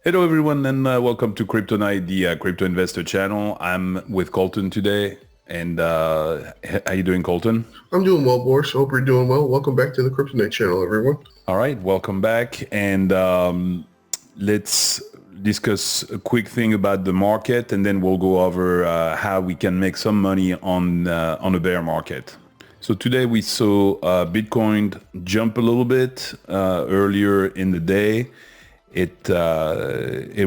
Hello, everyone, and welcome to Crypto Night, the crypto investor channel. I'm with Colton today, and how you doing, Colton? I'm doing well, Boris. Hope you're doing well. Welcome back to the Kryptonite channel, everyone. All right, welcome back, and let's discuss a quick thing about the market, and then we'll go over how we can make some money on a bear market. So today we saw Bitcoin jump a little bit earlier in the day. It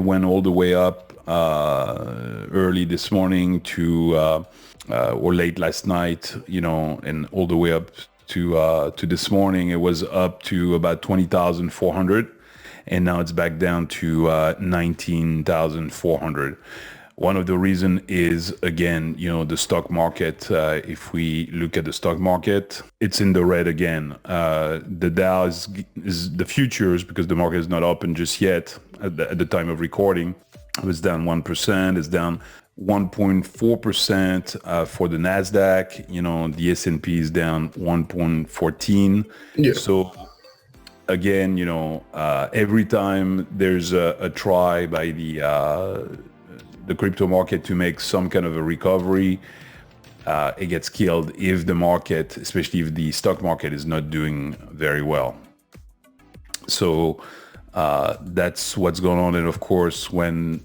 went all the way up early this morning to or late last night, and all the way up to this morning. It was up to about 20,400, and now it's back down to 19,400. One of the reason is, again, the stock market. If we look at the stock market, it's in the red again. The Dow is the futures, because the market is not open just yet at the time of recording. It was down 1%. It's down 1.4% for the Nasdaq. The S&P is down 1.14. Yeah. So again, every time there's a try by the crypto market to make some kind of a recovery, it gets killed if the market, especially if the stock market, is not doing very well. So that's what's going on. And of course, when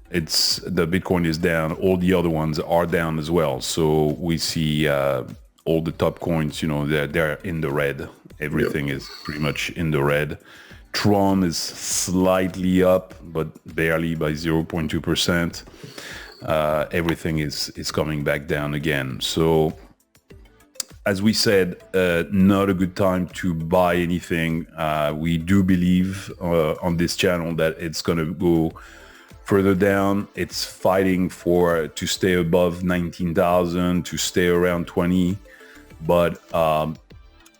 the Bitcoin is down, all the other ones are down as well. So we see all the top coins, they're in the red. Everything is pretty much in the red. Tron is slightly up, but barely, by 0.2%. Everything is coming back down again. So, as we said, not a good time to buy anything. We do believe on this channel that it's going to go further down. It's fighting to stay above 19,000, to stay around 20, but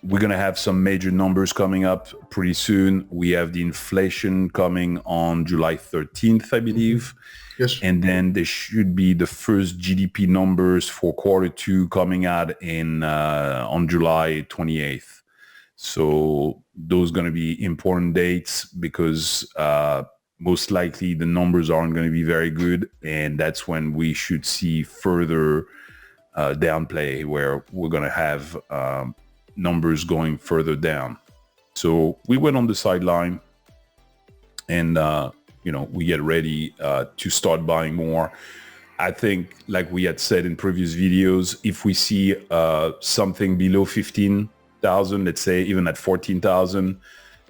we're going to have some major numbers coming up pretty soon. We have the inflation coming on July 13th, I believe. Yes. And then there should be the first GDP numbers for quarter two coming out on July 28th. So those are going to be important dates, because most likely the numbers aren't going to be very good. And that's when we should see further downplay, where we're going to have numbers going further down. So we went on the sideline, and we get ready to start buying more. I think, like we had said in previous videos, if we see something below 15,000, let's say even at 14,000,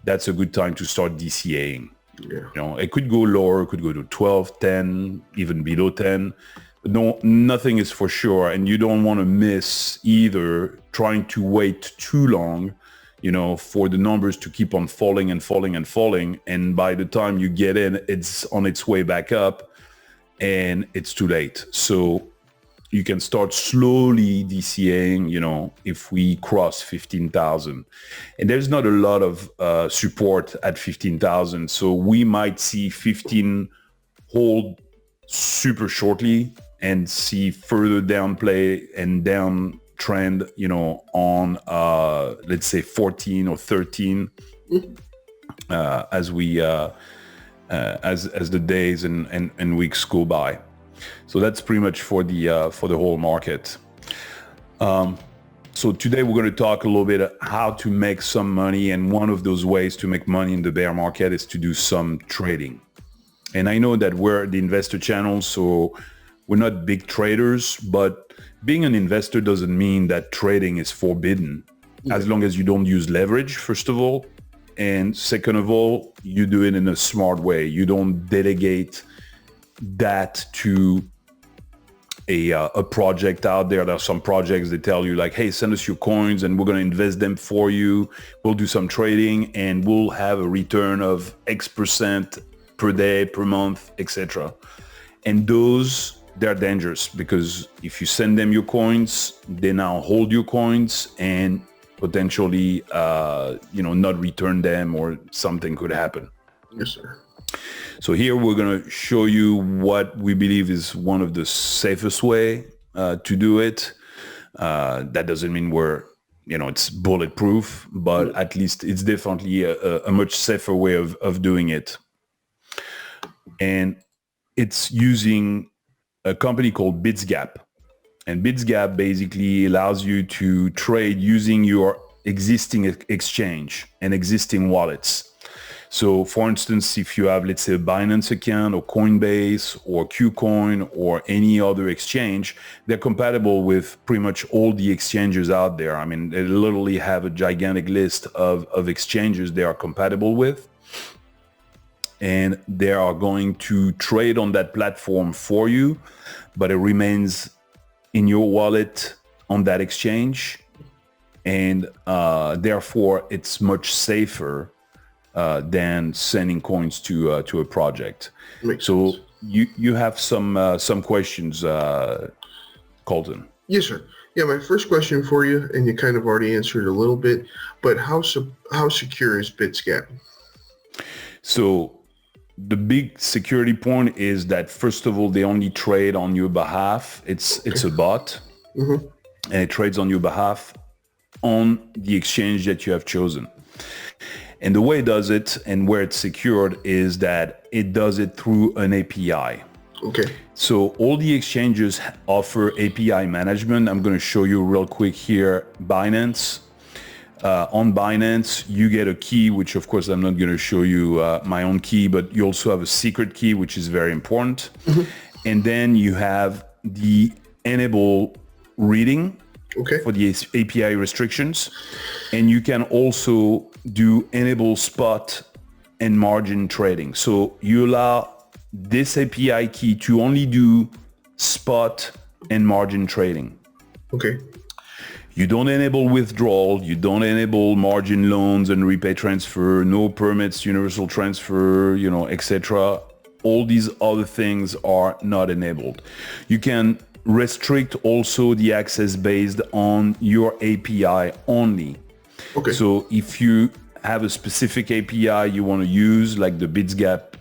that's a good time to start DCAing. Yeah. It could go lower, it could go to 12, 10, even below 10. No, nothing is for sure, and you don't want to miss either trying to wait too long, for the numbers to keep on falling and falling and falling, and by the time you get in, it's on its way back up, and it's too late. So you can start slowly DCAing, if we cross 15,000, and there's not a lot of support at 15,000, so we might see 15 hold super shortly and see further downplay and downtrend, on let's say 14 or 13 as we as the days and weeks go by. So that's pretty much for the whole market. So today we're going to talk a little bit how to make some money, and one of those ways to make money in the bear market is to do some trading. And I know that we're the investor channel, so we're not big traders, but being an investor doesn't mean that trading is forbidden, as long as you don't use leverage, first of all. And second of all, you do it in a smart way. You don't delegate that to a project out there. There are some projects that tell you, like, hey, send us your coins and we're going to invest them for you. We'll do some trading and we'll have a return of X% per day, per month, etc. And those, they're dangerous, because if you send them your coins, they now hold your coins and potentially, not return them, or something could happen. Yes, sir. So here we're going to show you what we believe is one of the safest way to do it. That doesn't mean it's bulletproof, but at least it's definitely a much safer way of doing it. and it's using a company called Bitsgap. And Bitsgap basically allows you to trade using your existing exchange and existing wallets. So for instance, if you have, let's say, a Binance account or Coinbase or KuCoin or any other exchange, they're compatible with pretty much all the exchanges out there. I mean, they literally have a gigantic list of exchanges they are compatible with. And they are going to trade on that platform for you, but it remains in your wallet on that exchange. And therefore, it's much safer than sending coins to a project. Makes so sense. you have some questions, Colton. Yes, sir. Yeah, my first question for you, and you kind of already answered a little bit, but how secure is Bitsgap? So the big security point is that, first of all, they only trade on your behalf. It's a bot, and it trades on your behalf on the exchange that you have chosen. And the way it does it and where it's secured is that it does it through an API. Okay. So all the exchanges offer API management. I'm going to show you real quick here. Binance. On Binance, you get a key, which of course I'm not going to show you my own key, but you also have a secret key, which is very important. And then you have the enable reading for the API restrictions. And you can also do enable spot and margin trading. So you allow this API key to only do spot and margin trading. Okay. You don't enable withdrawal, you don't enable margin loans and repay transfer, no permits, universal transfer, etc. All these other things are not enabled. You can restrict also the access based on your API only. Okay. So if you have a specific API you want to use, like the Bitsgap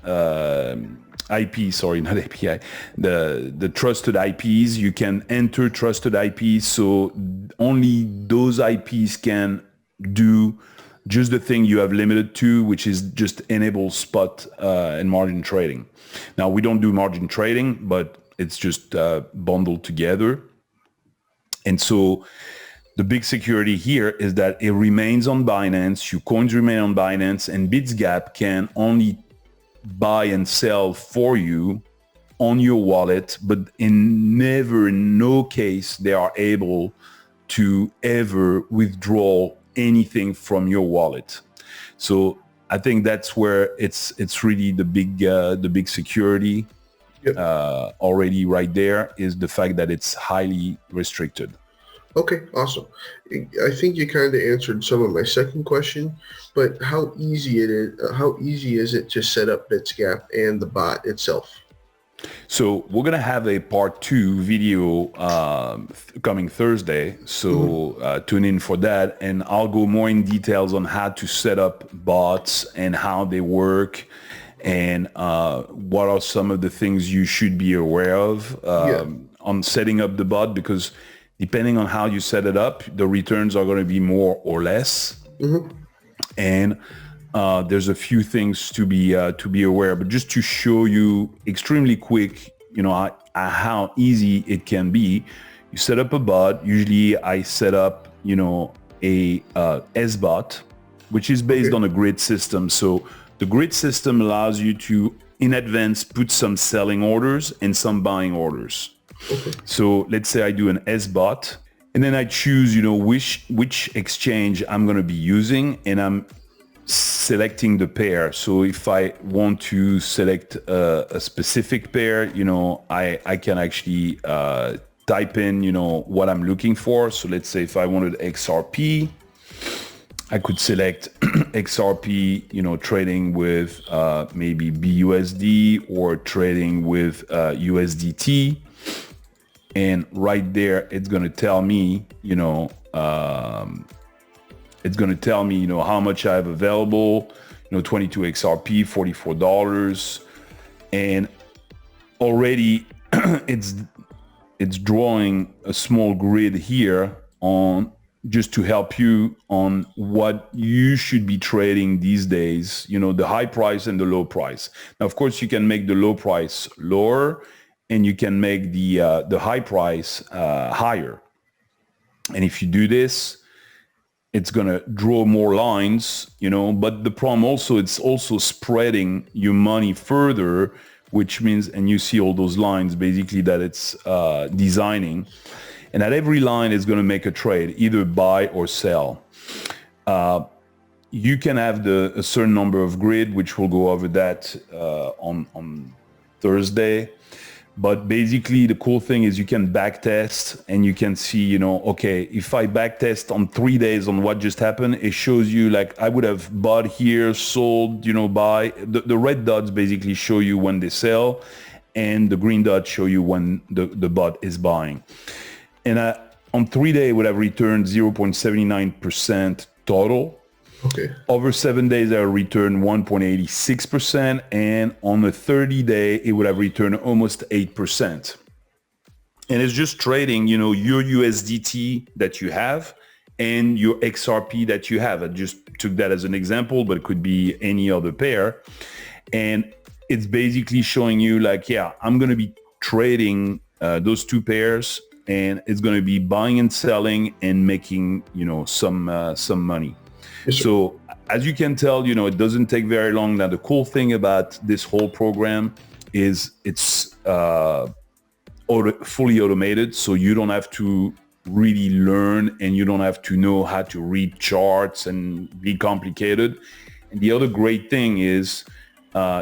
IP, sorry, not API, the trusted IPs, you can enter trusted IPs, so only those IPs can do just the thing you have limited to, which is just enable spot and margin trading. Now, we don't do margin trading, but it's just bundled together. And so the big security here is that it remains on Binance, your coins remain on Binance, and Bitsgap can only buy and sell for you on your wallet, but in no case they are able to ever withdraw anything from your wallet. So I think that's where it's really the big security. Already right there is the fact that it's highly restricted. Okay, awesome. I think you kind of answered some of my second question, but how easy is it to set up Bitsgap and the bot itself? So we're going to have a part 2 video coming Thursday. So tune in for that. And I'll go more in details on how to set up bots and how they work and what are some of the things you should be aware of on setting up the bot, because depending on how you set it up, the returns are going to be more or less. And there's a few things to be aware. But just to show you extremely quick, how easy it can be, you set up a bot. Usually, I set up, a S-bot, which is based on a grid system. So the grid system allows you to, in advance, put some selling orders and some buying orders. So let's say I do an S-bot, and then I choose, which exchange I'm going to be using, and I'm selecting the pair. So if I want to select a specific pair, I can actually type in, what I'm looking for. So let's say if I wanted XRP, I could select XRP, trading with maybe BUSD or trading with USDT. And right there, it's going to tell me, how much I have available, 22 XRP, $44. And already it's drawing a small grid here on just to help you on what you should be trading these days, the high price and the low price. Now, of course, you can make the low price lower and you can make the high price higher. And if you do this, it's going to draw more lines, but the problem also, it's also spreading your money further, which means, and you see all those lines basically that it's designing. And at every line is going to make a trade, either buy or sell. You can have a certain number of grid, which we'll go over that on Thursday. But basically, the cool thing is you can backtest and you can see, okay, if I backtest on 3 days on what just happened, it shows you like I would have bought here, sold, buy. The red dots basically show you when they sell, and the green dots show you when the bot is buying. And on 3 days, it would have returned 0.79% total. Okay. Over 7 days, I returned 1.86%, and on a 30-day, it would have returned almost 8%. And it's just trading, your USDT that you have and your XRP that you have. I just took that as an example, but it could be any other pair. And it's basically showing you like, yeah, I'm going to be trading those two pairs, and it's going to be buying and selling and making, some money. Yes, so as you can tell, it doesn't take very long. Now, the cool thing about this whole program is it's fully automated. So you don't have to really learn, and you don't have to know how to read charts and be complicated. And the other great thing is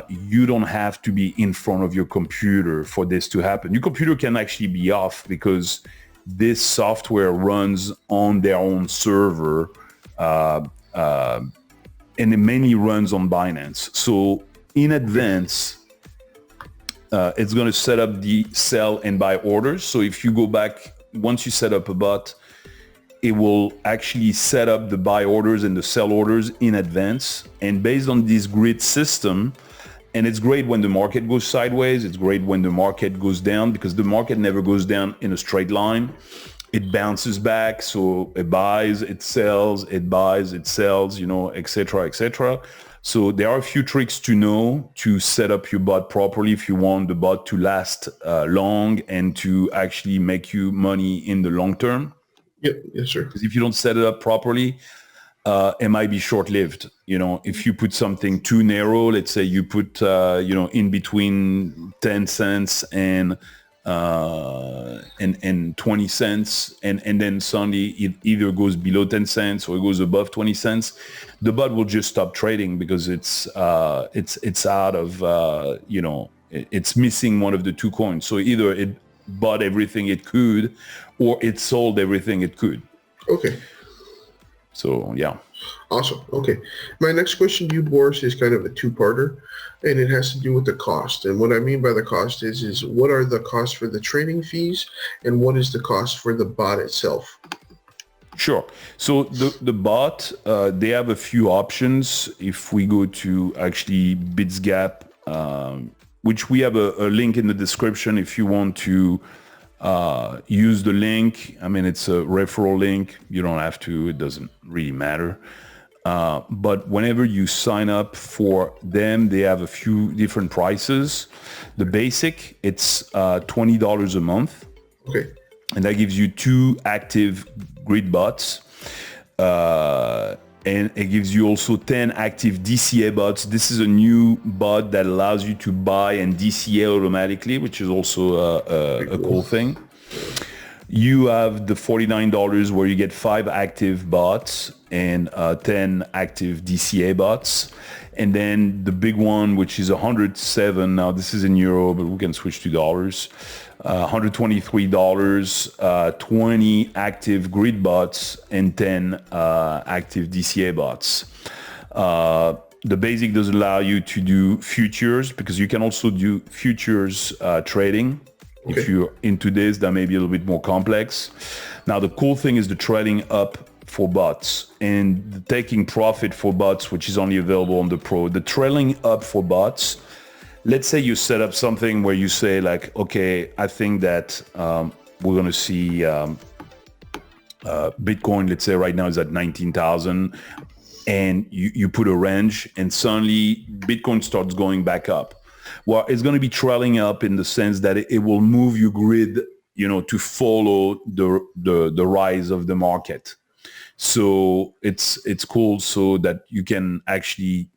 you don't have to be in front of your computer for this to happen. Your computer can actually be off because this software runs on their own server, and it mainly runs on Binance. So in advance, it's going to set up the sell and buy orders. So if you go back, once you set up a bot, it will actually set up the buy orders and the sell orders in advance. And based on this grid system, and it's great when the market goes sideways, it's great when the market goes down, because the market never goes down in a straight line. It bounces back, so it buys, it sells, it buys, it sells, et cetera, et cetera. So there are a few tricks to know to set up your bot properly if you want the bot to last long and to actually make you money in the long term. Yep. Yes, sir. Because if you don't set it up properly, it might be short-lived. If you put something too narrow, let's say you put, in between 10 cents and 20 cents, and then suddenly it either goes below 10 cents or it goes above 20 cents, the bot will just stop trading because it's out of, it's missing one of the two coins. So either it bought everything it could or it sold everything it could. Okay. So, yeah. Awesome. Okay. My next question to you, Boris, is kind of a two-parter, and it has to do with the cost. And what I mean by the cost is what are the costs for the trading fees, and what is the cost for the bot itself? Sure. So the bot, they have a few options. If we go to actually Bitsgap, which we have a link in the description if you want to use the link. I mean, it's a referral link. You don't have to. It doesn't really matter. But whenever you sign up for them, they have a few different prices. The basic, it's $20 a month. Okay. And that gives you 2 active grid bots. And it gives you also 10 active DCA bots. This is a new bot that allows you to buy and DCA automatically, which is also a cool thing. You have the $49 where you get 5 active bots and 10 active DCA bots. And then the big one, which is $107. Now this is in euro, but we can switch to dollars. $123, 20 active grid bots and 10 active DCA bots. The basic does allow you to do futures, because you can also do futures trading. Okay. If you're into this, that may be a little bit more complex. Now, the cool thing is the trading up for bots and the taking profit for bots, which is only available on the Pro. The trailing up for bots, let's say you set up something where you say like, okay, I think that we're going to see Bitcoin, let's say right now is at 19,000, and you put a range, and suddenly Bitcoin starts going back up. Well, it's going to be trailing up in the sense that it will move your grid, to follow the rise of the market. So it's cool so that you can actually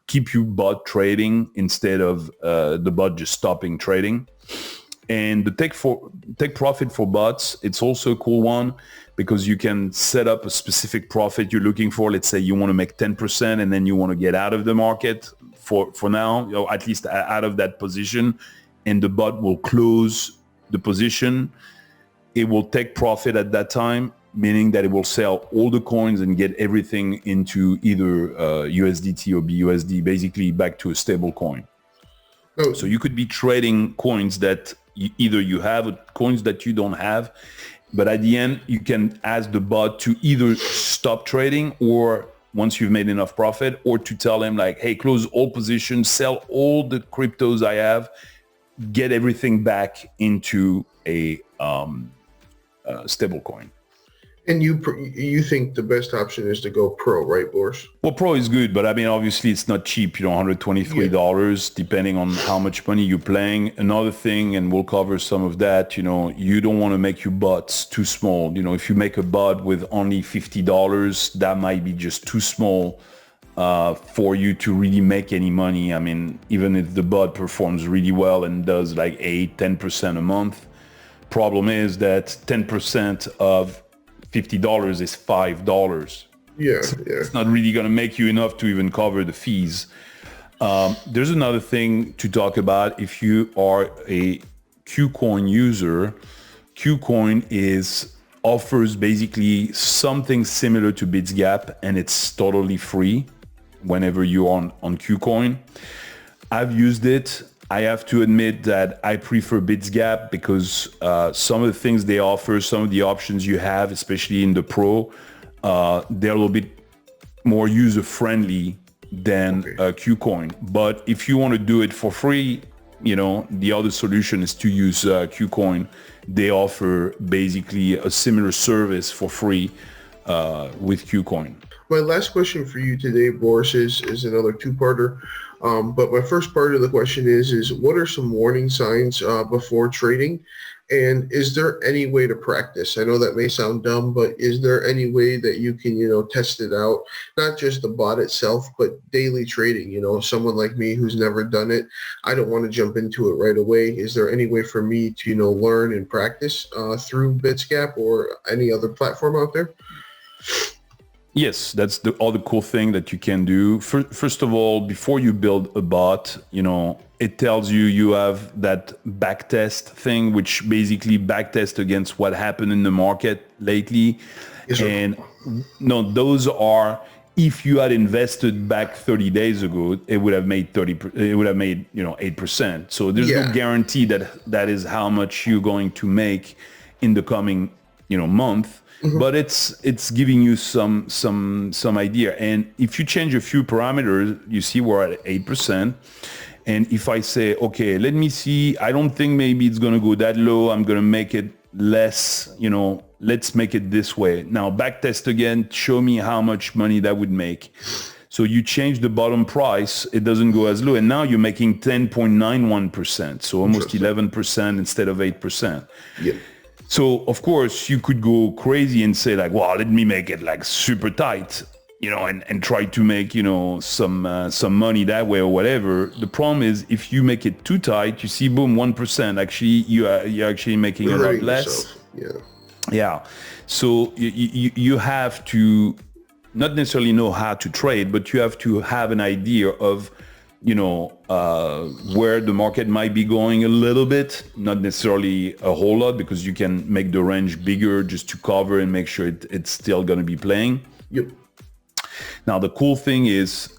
keep your bot trading instead of the bot just stopping trading. And the take profit for bots, it's also a cool one because you can set up a specific profit you're looking for. Let's say you want to make 10% and then you want to get out of the market for now, at least out of that position, and the bot will close the position. It will take profit at that time, meaning that it will sell all the coins and get everything into either USDT or BUSD, basically back to a stable coin. Oh. So you could be trading coins that either you have or coins that you don't have, but at the end you can ask the bot to either stop trading, or once you've made enough profit, or to tell him like, hey, close all positions, sell all the cryptos I have, get everything back into a stable coin. And you think the best option is to go pro, right, Boris? Well, pro is good, but I mean, obviously it's not cheap, $123, depending on how much money you're playing. Another thing, and we'll cover some of that, you don't want to make your bots too small. If you make a bot with only $50, that might be just too small for you to really make any money. I mean, even if the bot performs really well and does like 8-10% a month, problem is that 10% of $50 is $5. It's not really going to make you enough to even cover the fees. There's another thing to talk about. If you are a KuCoin user, KuCoin offers basically something similar to Bitsgap, and it's totally free whenever you're on KuCoin. I've used it. I have to admit that I prefer Bitsgap because some of the things they offer, some of the options you have, especially in the Pro, they're a little bit more user-friendly than KuCoin. But if you want to do it for free, the other solution is to use KuCoin. They offer basically a similar service for free with KuCoin. My last question for you today, Boris, is another two-parter. But my first part of the question is what are some warning signs before trading? And is there any way to practice? I know that may sound dumb, but is there any way that you can, test it out? Not just the bot itself, but daily trading. Someone like me who's never done it, I don't want to jump into it right away. Is there any way for me to, learn and practice through Bitsgap or any other platform out there? Yes, that's the other cool thing that you can do. First of all, before you build a bot, it tells you have that backtest thing, which basically backtest against what happened in the market lately. Yes, and those are, if you had invested back 30 days ago, it would have made 8%. So there's no guarantee that is how much you're going to make in the coming, month. Mm-hmm. But it's giving you some idea. And if you change a few parameters, you see we're at 8%. And if I say, okay, let me see, I don't think maybe it's going to go that low. I'm going to make it less, let's make it this way. Now backtest again, show me how much money that would make. So you change the bottom price, it doesn't go as low. And now you're making 10.91%. So almost 11% instead of 8%. Yeah. So of course you could go crazy and say like, well, let me make it like super tight, and try to make, some money that way or whatever. The problem is if you make it too tight, you see, boom, 1%. Actually, you're actually making a lot less. Yeah. So you have to not necessarily know how to trade, but you have to have an idea of, where the market might be going a little bit, not necessarily a whole lot, because you can make the range bigger just to cover and make sure it's still going to be playing. Yep. Now, the cool thing is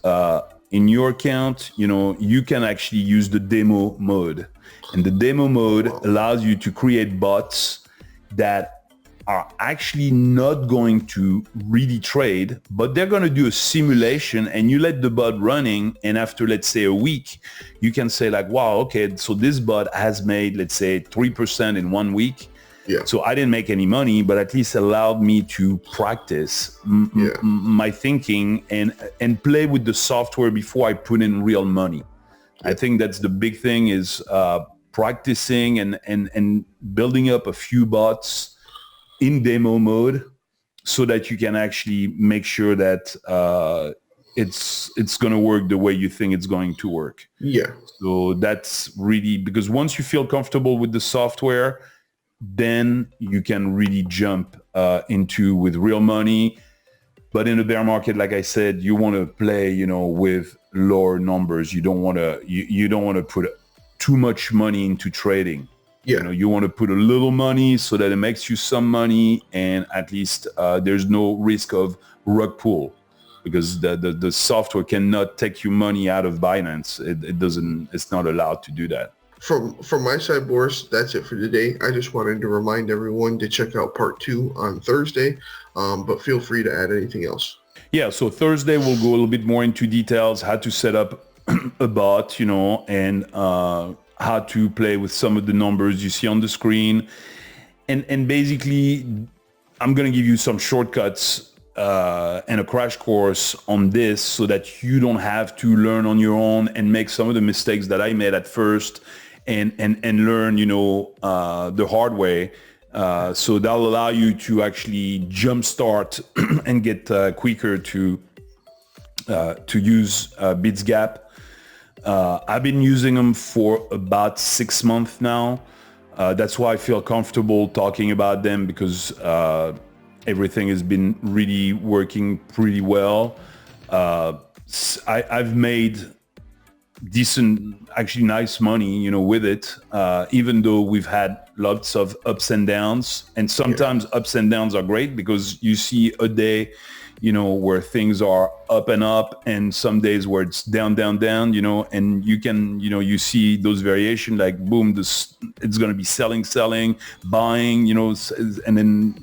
in your account, you can actually use the demo mode. And the demo mode allows you to create bots that are actually not going to really trade, but they're going to do a simulation, and you let the bot running, and after, let's say, a week, you can say like, wow, okay, so this bot has made, let's say, 3% in 1 week. Yeah. So I didn't make any money, but at least allowed me to practice my thinking and play with the software before I put in real money. I think that's the big thing is practicing and building up a few bots in demo mode so that you can actually make sure that it's going to work the way you think it's going to work. Yeah. So that's really, because once you feel comfortable with the software, then you can really jump into with real money. But in a bear market, like I said, you want to play, with lower numbers. You don't want to you don't want to put too much money into trading. Yeah. You want to put a little money so that it makes you some money, and at least there's no risk of rug pull, because the software cannot take your money out of Binance. It doesn't. It's not allowed to do that. From my side, Boris, that's it for today. I just wanted to remind everyone to check out part 2 on Thursday, but feel free to add anything else. Yeah, so Thursday we'll go a little bit more into details, how to set up a bot, and how to play with some of the numbers you see on the screen. And basically, I'm going to give you some shortcuts and a crash course on this so that you don't have to learn on your own and make some of the mistakes that I made at first and learn, the hard way. So that'll allow you to actually jumpstart and get quicker to use Bitsgap. I've been using them for about 6 months now. That's why I feel comfortable talking about them, because everything has been really working pretty well. I've made decent, actually nice money, with it, even though we've had lots of ups and downs. And sometimes ups and downs are great, because you see a day, where things are up and up, and some days where it's down, down, down, and you can, you see those variations, like boom, it's going to be selling, buying, and then,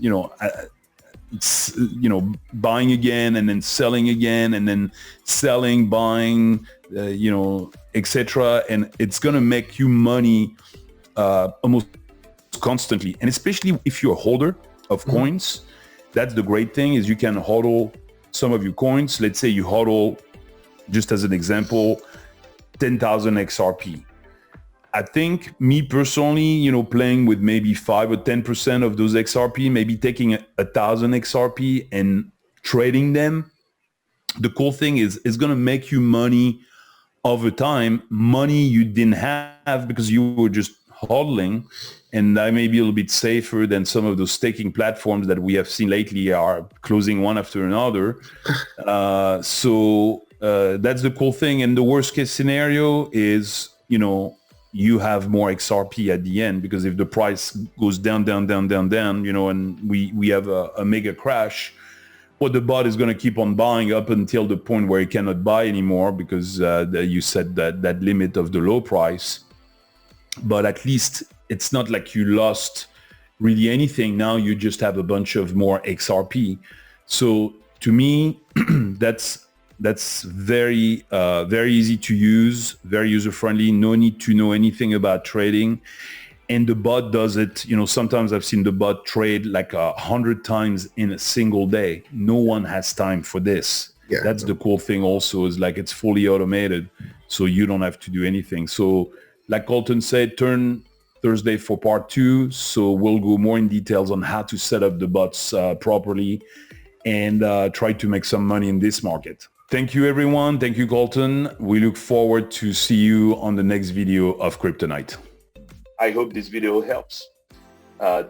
it's, buying again, and then selling again, and then selling, buying, etc. And it's going to make you money almost constantly. And especially if you're a holder of coins, that's the great thing, is you can hodl some of your coins. Let's say you hodl, just as an example, 10,000 XRP. I think, me personally, playing with maybe 5 or 10% of those XRP, maybe taking 1,000 XRP and trading them. The cool thing is it's going to make you money over time, money you didn't have because you were just hodling. And that may be a little bit safer than some of those staking platforms that we have seen lately are closing one after another. So that's the cool thing. And the worst case scenario is, you have more XRP at the end, because if the price goes down, and we have a mega crash, well, the bot is going to keep on buying up until the point where it cannot buy anymore, because you set that limit of the low price. But at least it's not like you lost really anything. Now you just have a bunch of more XRP. So to me, that's very easy to use, very user-friendly. No need to know anything about trading. And the bot does it, sometimes I've seen the bot trade like 100 times in a single day. No one has time for this. Yeah, that's the cool thing also, is like it's fully automated, so you don't have to do anything. So like Colton said, turn Thursday for part 2. So we'll go more in details on how to set up the bots properly and try to make some money in this market. Thank you, everyone. Thank you, Colton. We look forward to see you on the next video of Kryptonite. I hope this video helps.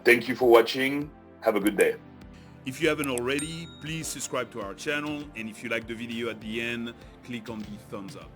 Thank you for watching. Have a good day. If you haven't already, please subscribe to our channel. And if you like the video at the end, click on the thumbs up.